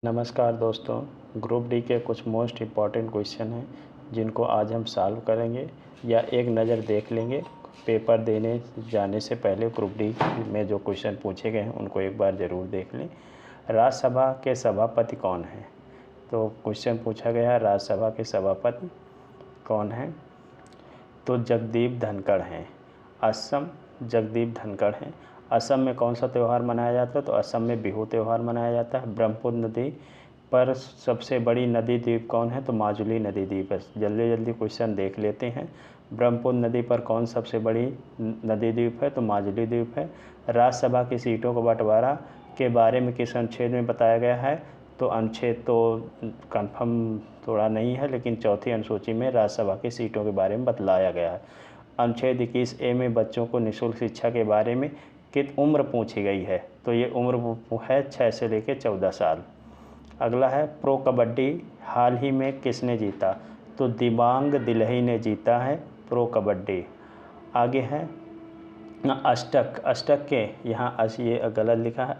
नमस्कार दोस्तों, group D के कुछ मोस्ट इम्पॉर्टेंट क्वेश्चन हैं जिनको आज हम सॉल्व करेंगे या एक नज़र देख लेंगे। पेपर देने जाने से पहले ग्रुप डी में जो क्वेश्चन पूछे गए हैं उनको एक बार ज़रूर देख लें। राज्यसभा के सभापति कौन हैं? तो क्वेश्चन पूछा गया है राज्यसभा के सभापति कौन हैं? तो जगदीप धनखड़ हैं। असम जगदीप धनखड़ हैं। असम में कौन सा त्यौहार मनाया जाता है? तो असम में बिहू त्यौहार मनाया जाता है। ब्रह्मपुत्र नदी पर सबसे बड़ी नदी द्वीप कौन है? तो माजुली नदी द्वीप है। जल्दी जल्दी क्वेश्चन देख लेते हैं। ब्रह्मपुत्र नदी पर कौन सबसे बड़ी नदी द्वीप है? तो माजुली द्वीप है। राज्यसभा की सीटों को बंटवारा के बारे में किस अनुच्छेद में बताया गया है? तो अनुच्छेद तो कन्फर्म थोड़ा नहीं है, लेकिन चौथी अनुसूची में राज्यसभा की सीटों के बारे में बतलाया गया है। अनुच्छेद 21A में बच्चों को निःशुल्क शिक्षा के बारे में कित उम्र पूछी गई है? तो ये उम्र है 6 से लेकर 14 साल। अगला है प्रो कबड्डी हाल ही में किसने जीता? तो दिबांग दिल्ही ने जीता है प्रो कबड्डी। आगे है अष्टक। अष्टक के यहाँ ये गलत लिखा है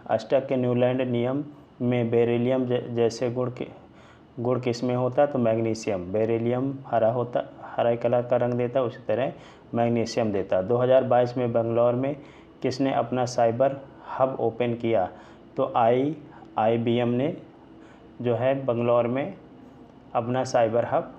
अष्टक के न्यूलैंड नियम में बेरिलियम जैसे गुण किस में होता है? तो मैग्नीशियम। बेरिलियम हरा कलर का रंग देता है, उसी तरह मैग्नीशियम देता है। 2022 में बेंगलोर में किसने अपना साइबर हब ओपन किया? तो IBM ने जो है बेंगलोर में अपना साइबर हब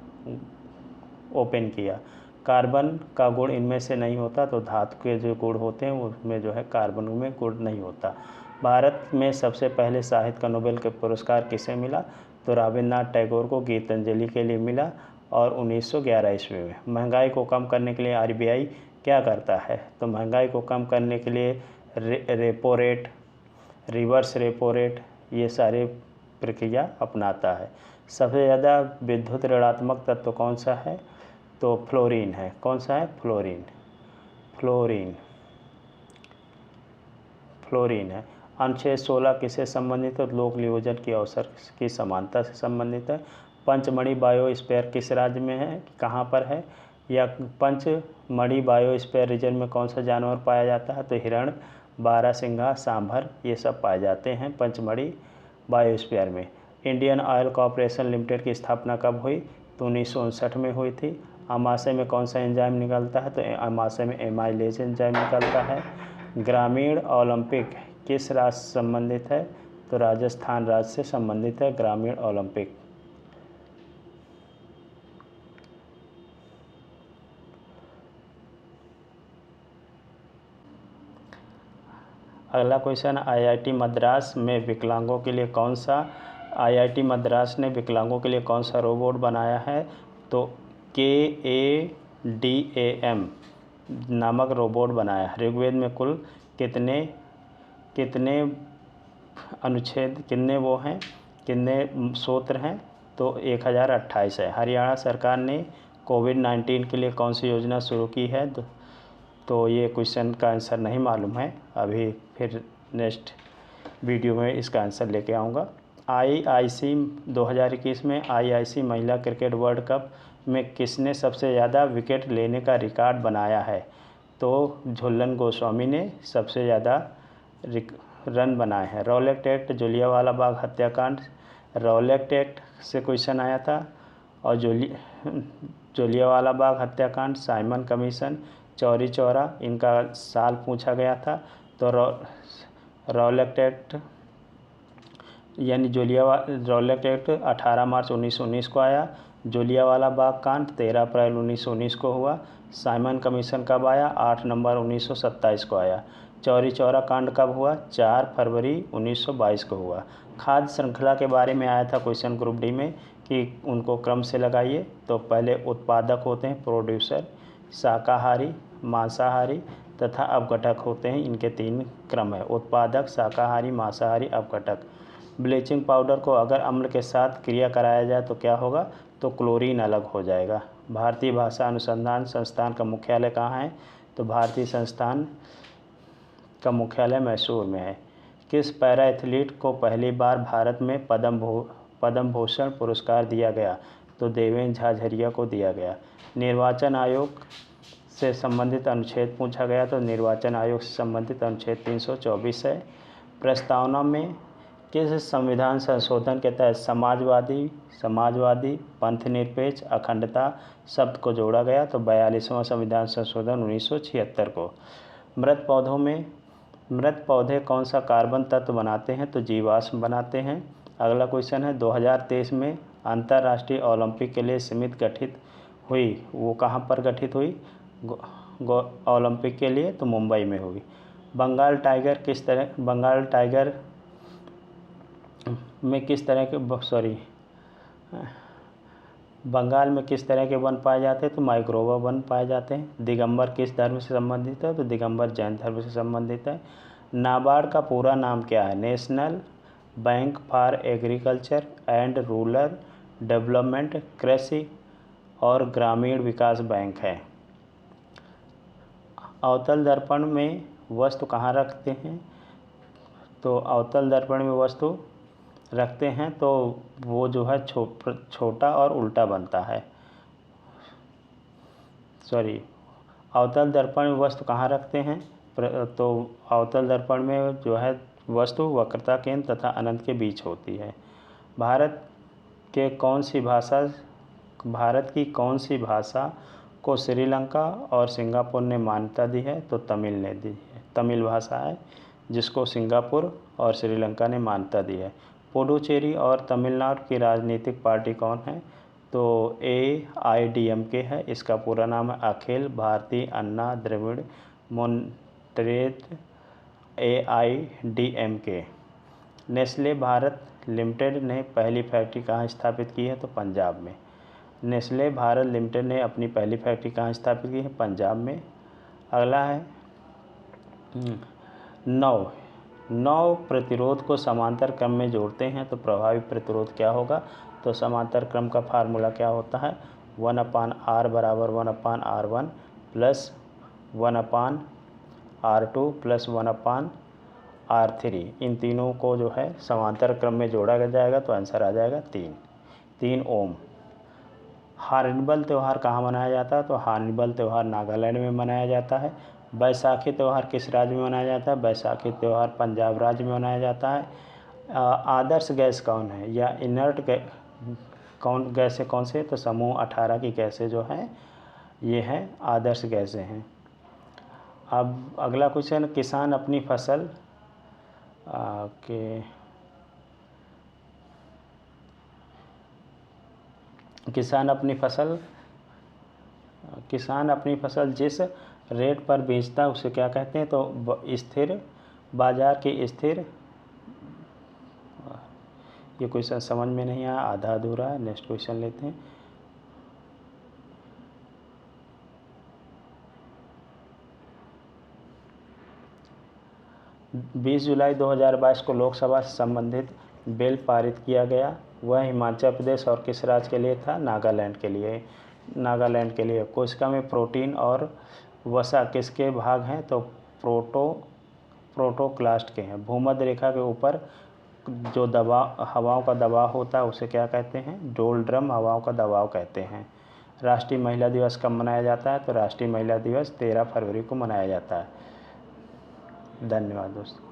ओपन किया। कार्बन का गुण इनमें से नहीं होता, तो धातु के जो गुण होते हैं उसमें जो है कार्बन में गुण नहीं होता। भारत में सबसे पहले साहित्य का नोबेल का पुरस्कार किसे मिला? तो रविन्द्रनाथ टैगोर को गीतांजलि के लिए मिला और 1911 ईस्वी में। महंगाई को कम करने के लिए RBI क्या करता है? तो महंगाई को कम करने के लिए repo rate, reverse repo rate, ये सारे प्रक्रिया अपनाता है। सबसे ज़्यादा विद्युत ऋणात्मक तत्व कौन सा है? तो फ्लोरीन है। कौन सा है? फ्लोरीन है। अनुच्छेद 16 किससे संबंधित है? लोक नियोजन के अवसर की समानता से संबंधित है। पंचमढ़ी बायोस्फीयर किस राज्य में है, कहाँ पर है? या पंचमढ़ी बायोस्फीयर रीजन में कौन सा जानवर पाया जाता है? तो हिरण, बारहसिंघा, सांभर, ये सब पाए जाते हैं पंचमढ़ी बायोस्फीयर में। इंडियन ऑयल कॉरपोरेशन लिमिटेड की स्थापना कब हुई? तो 1959 में हुई थी। अमाशय में कौन सा एंजाइम निकलता है? तो अमाशय में एमाइलेज एंजाइम निकलता है। ग्रामीण ओलंपिक किस राज्य से संबंधित है? तो राजस्थान राज्य से संबंधित है ग्रामीण ओलंपिक। अगला क्वेश्चन, IIT मद्रास ने विकलांगों के लिए कौन सा रोबोट बनाया है? तो KADAM नामक रोबोट बनाया है। ऋग्वेद में कुल कितने अनुच्छेद कितने सूत्र हैं? तो 1028 है। हरियाणा सरकार ने कोविड-19 के लिए कौन सी योजना शुरू की है? तो ये क्वेश्चन का आंसर नहीं मालूम है, अभी फिर नेक्स्ट वीडियो में इसका आंसर लेके आऊँगा। IIC 2021 में IIC महिला क्रिकेट वर्ल्ड कप में किसने सबसे ज़्यादा विकेट लेने का रिकॉर्ड बनाया है? तो झूलन गोस्वामी ने सबसे ज़्यादा रन बनाए हैं। रॉलेट एक्ट, जलियांवाला बाग हत्याकांड, रॉलेट एक्ट से क्वेश्चन आया था, और जलियांवाला बाग हत्याकांड, साइमन कमीशन, चौरी चौरा, इनका साल पूछा गया था। तो रॉलेट एक्ट यानी रॉलेट एक्ट 18 मार्च 1919 को आया। जलियांवाला बाग कांड 13 अप्रैल 1919 को हुआ। साइमन कमीशन कब आया? 8 नवंबर 1927 को आया। चौरी चौरा कांड कब हुआ? 4 फरवरी 1922 को हुआ। खाद्य श्रृंखला के बारे में आया था क्वेश्चन ग्रुप डी में कि उनको क्रम से लगाइए। तो पहले उत्पादक होते हैं प्रोड्यूसर, शाकाहारी, मांसाहारी तथा अपघटक होते हैं। इनके 3 क्रम है: उत्पादक, शाकाहारी, मांसाहारी, अपघटक। ब्लीचिंग पाउडर को अगर अम्ल के साथ क्रिया कराया जाए तो क्या होगा? तो क्लोरीन अलग हो जाएगा। भारतीय भाषा अनुसंधान संस्थान का मुख्यालय कहाँ है? तो भारतीय संस्थान का मुख्यालय मैसूर में है। किस पैरा एथलीट को पहली बार भारत में पद्म भूषण पुरस्कार दिया गया? तो देवेंद्र झाझरिया को दिया गया। निर्वाचन आयोग से संबंधित अनुच्छेद पूछा गया, तो निर्वाचन आयोग से संबंधित अनुच्छेद 324 है। प्रस्तावना में किस संविधान संशोधन के तहत समाजवादी पंथनिरपेक्ष अखंडता शब्द को जोड़ा गया? तो 42वां संविधान संशोधन 1976 को। मृत पौधे कौन सा कार्बन तत्व बनाते हैं? तो जीवाश्म बनाते हैं। अगला क्वेश्चन है 2023 में अंतर्राष्ट्रीय ओलंपिक के लिए समिति गठित हुई, वो कहाँ पर गठित हुई ओलंपिक के लिए? तो मुंबई में हुई। बंगाल टाइगर में किस तरह के वन पाए जाते हैं? तो माइक्रोवा वन पाए जाते हैं। दिगंबर किस धर्म से संबंधित है? तो दिगंबर जैन धर्म से संबंधित है। नाबार्ड का पूरा नाम क्या है? National bank for agriculture and rural development, कृषि और ग्रामीण विकास बैंक है। अवतल दर्पण में वस्तु कहाँ रखते हैं? तो अवतल दर्पण में वस्तु रखते हैं तो वो जो है छोटा और उल्टा बनता है। अवतल दर्पण में वस्तु कहाँ रखते हैं? तो अवतल दर्पण में जो है वस्तु वक्रता केंद्र तथा अनंत के बीच होती है। भारत की कौन सी भाषा को श्रीलंका और सिंगापुर ने मान्यता दी है? तो तमिल ने दी है। तमिल भाषा है जिसको सिंगापुर और श्रीलंका ने मान्यता दी है। पुडुचेरी और तमिलनाडु की राजनीतिक पार्टी कौन है? तो AIDMK है। इसका पूरा नाम है Akhil Bharatiya Anna Dravida Munnetra, AIDMK। Nestle Bharat Limited ने पहली फैक्ट्री कहाँ स्थापित की है? तो पंजाब में। नेस्ले भारत लिमिटेड ने अपनी पहली फैक्ट्री कहाँ स्थापित की है? पंजाब में। अगला है नौ प्रतिरोध को समांतर क्रम में जोड़ते हैं तो प्रभावी प्रतिरोध क्या होगा? तो समांतर क्रम का फार्मूला क्या होता है? 1/R बराबर 1/R1 plus 1/R2 plus 1/R3। इन तीनों को जो है समांतर क्रम में जोड़ा जाएगा तो आंसर आ जाएगा 3 ओम। हार्नबिल त्यौहार कहाँ मनाया जाता है? तो हार्नबिल त्यौहार नागालैंड में मनाया जाता है। बैसाखी त्यौहार किस राज्य में मनाया जाता है? बैसाखी त्यौहार पंजाब राज्य में मनाया जाता है। आदर्श गैस कौन है या इनर्ट गैसें कौन से? तो समूह 18 की गैसें जो हैं ये हैं आदर्श गैसें हैं। अब अगला क्वेश्चन, किसान अपनी फसल किसान अपनी फसल जिस रेट पर बेचता है उसे क्या कहते हैं? तो स्थिर बाजार की स्थिर। ये क्वेश्चन समझ में नहीं आया, आधा अधूरा है। नेक्स्ट क्वेश्चन लेते हैं। बीस जुलाई 2022 को लोकसभा से संबंधित बिल पारित किया गया। वह हिमाचल प्रदेश और किस राज्य के लिए था? नागालैंड के लिए। कोशिका में प्रोटीन और वसा किसके भाग हैं? तो प्रोटोक्लास्ट के हैं। भूमध्य रेखा के ऊपर जो हवाओं का दबाव होता है उसे क्या कहते हैं? डोलड्रम हवाओं का दबाव कहते हैं। राष्ट्रीय महिला दिवस कब मनाया जाता है? तो राष्ट्रीय महिला दिवस 13 फरवरी को मनाया जाता है। धन्यवाद दोस्तों।